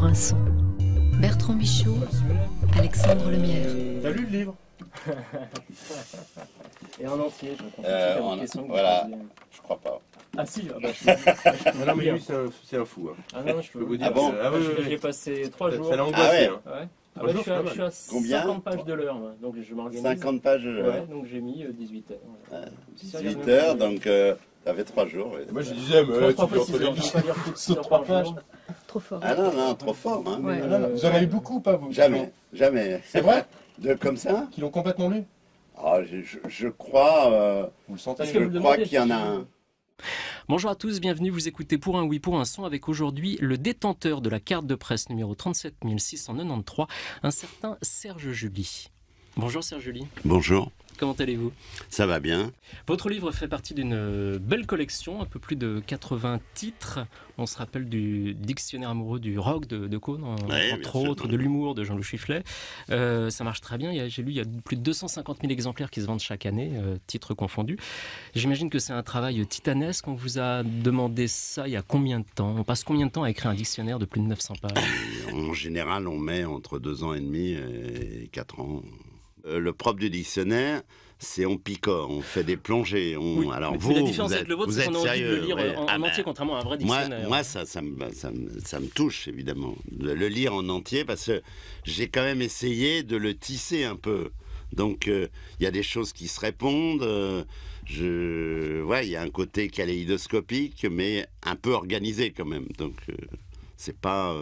pour un son. Bertrand Michaud, Alexandre Lemierre. T'as lu le livre? Et en entier, je voilà, je crois pas. Ah si, bah, Non, mais lui, c'est un fou. Hein. Ah non, je peux vous dire. Ah bon J'ai passé 3 jours. Ça l'angoisse. Ah ouais. Hein. Ouais. Ah Ah bah bah, non, je suis à Combien 50 pages de l'heure, moi. Donc je m'organise. 50 pages, Ouais, donc j'ai mis 18 heures. Voilà. 18 heures, donc ça fait 3 jours. Ouais. Moi je disais, mais tu dis entre les Je vais pas lire toutes 3 pages. Trop fort. Ah non, non, trop fort. Hein. Ouais. Vous en avez beaucoup ou pas, vous? Jamais, jamais. C'est vrai? Comme ça? Qui l'ont complètement lu? Ah, je crois, Vous le sentez? Est-ce que vous je le crois demandez, qu'il y en a un. Bonjour à tous, bienvenue, vous écoutez Pour un oui, pour un son avec aujourd'hui le détenteur de la carte de presse numéro 37693, un certain Serge July. Bonjour Serge July. Bonjour. Comment allez-vous? Ça va bien. Votre livre fait partie d'une belle collection, un peu plus de 80 titres. On se rappelle du dictionnaire amoureux du rock de Caunes, Ouais, entre bien sûr. autres, de l'humour de Jean-Louis Chifflet. Ça marche très bien. J'ai lu, il y a plus de 250 000 exemplaires qui se vendent chaque année, titres confondus. J'imagine que c'est un travail titanesque. On vous a demandé ça il y a combien de temps? On passe combien de temps à écrire un dictionnaire de plus de 900 pages? En général, on met entre 2 ans et demi et 4 ans. Le propre du dictionnaire, c'est on picore, on fait des plongées. Oui, alors mais vous, la différence vous avec êtes, le vôtre, vous c'est êtes qu'on a envie de le sérieux. lire Ouais. en entier, contrairement à un vrai dictionnaire. Moi ça me touche, évidemment, de le lire en entier, parce que j'ai quand même essayé de le tisser un peu. Donc, il y a des choses qui se répondent. Il y a un côté kaléidoscopique, mais un peu organisé quand même. Donc, c'est pas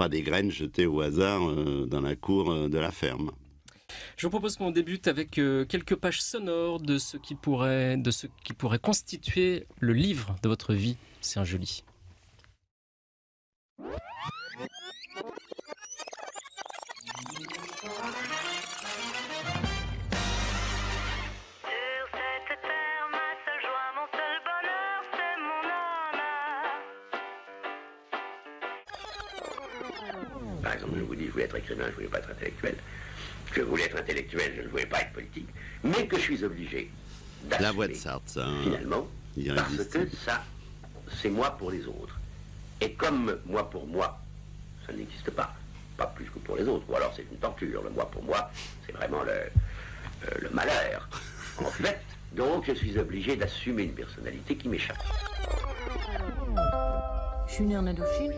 des graines jetées au hasard dans la cour de la ferme. Je vous propose qu'on débute avec quelques pages sonores de ce qui pourrait constituer le livre de votre vie, Serge July. Par exemple, je vous dis, je voulais être écrivain, je ne voulais pas être intellectuel. Je voulais être intellectuel, je ne voulais pas être politique. Mais que je suis obligé d'assumer, La voix de Sartre, ça. finalement, parce que ça, c'est moi pour les autres. Et comme moi pour moi, ça n'existe pas. Pas plus que pour les autres. Ou alors c'est une torture. Le moi pour moi, c'est vraiment le malheur. En fait, donc je suis obligé d'assumer une personnalité qui m'échappe. Je suis née en Indochine.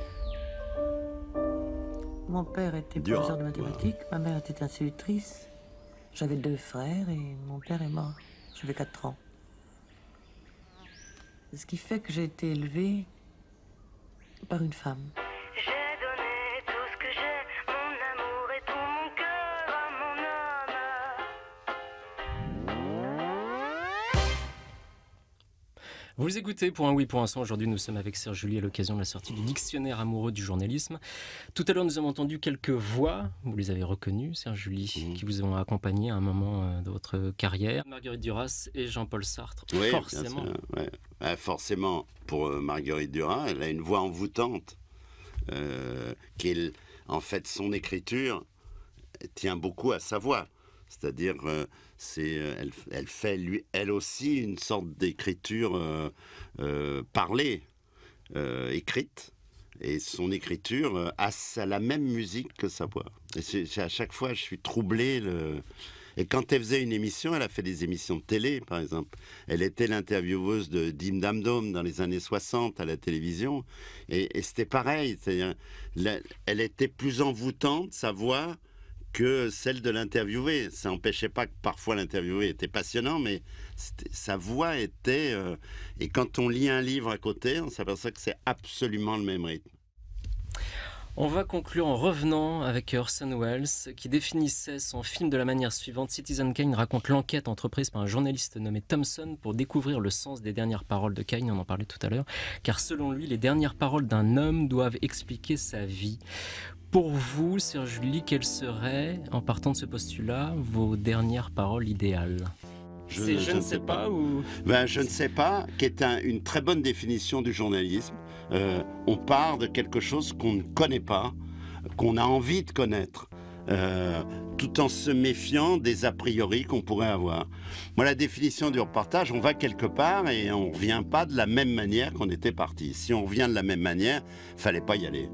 Mon père était professeur de mathématiques, ma mère était institutrice. J'avais 2 frères et mon père est mort. J'avais 4 ans. Ce qui fait que j'ai été élevée par une femme. J'ai donné tout ce que j'ai, mon amour et tout mon cœur à mon âme. Vous écoutez Pour un oui, pour un son. Aujourd'hui, nous sommes avec Serge July à l'occasion de la sortie du dictionnaire amoureux du journalisme. Tout à l'heure, nous avons entendu quelques voix, vous les avez reconnues, Serge July, qui vous ont accompagné à un moment de votre carrière. Marguerite Duras et Jean-Paul Sartre, Oui, forcément. Forcément, pour Marguerite Duras, elle a une voix envoûtante, en fait, son écriture tient beaucoup à sa voix. C'est-à-dire, elle fait elle aussi une sorte d'écriture parlée, écrite, et son écriture a la même musique que sa voix. Et à chaque fois, je suis troublé. Et quand elle faisait une émission, elle a fait des émissions de télé, par exemple. Elle était l'intervieweuse de Dim Dam Dom dans les années 60 à la télévision, et c'était pareil. C'est-à-dire, elle était plus envoûtante, sa voix, que celle de l'interviewé. Ça n'empêchait pas que parfois l'interviewé était passionnant, mais sa voix était... et quand on lit un livre à côté, on s'aperçoit que c'est absolument le même rythme. On va conclure en revenant avec Orson Welles, qui définissait son film de la manière suivante. Citizen Kane raconte l'enquête entreprise par un journaliste nommé Thompson pour découvrir le sens des dernières paroles de Kane, on en parlait tout à l'heure, car selon lui, les dernières paroles d'un homme doivent expliquer sa vie. Pour vous, Serge July, quelles seraient, en partant de ce postulat, vos dernières paroles idéales? Je ne sais pas ou... Je ne sais pas, qui est une très bonne définition du journalisme. On part de quelque chose qu'on ne connaît pas, qu'on a envie de connaître, tout en se méfiant des a priori qu'on pourrait avoir. Moi, la définition du reportage, on va quelque part et on ne revient pas de la même manière qu'on était parti. Si on revient de la même manière, il ne fallait pas y aller.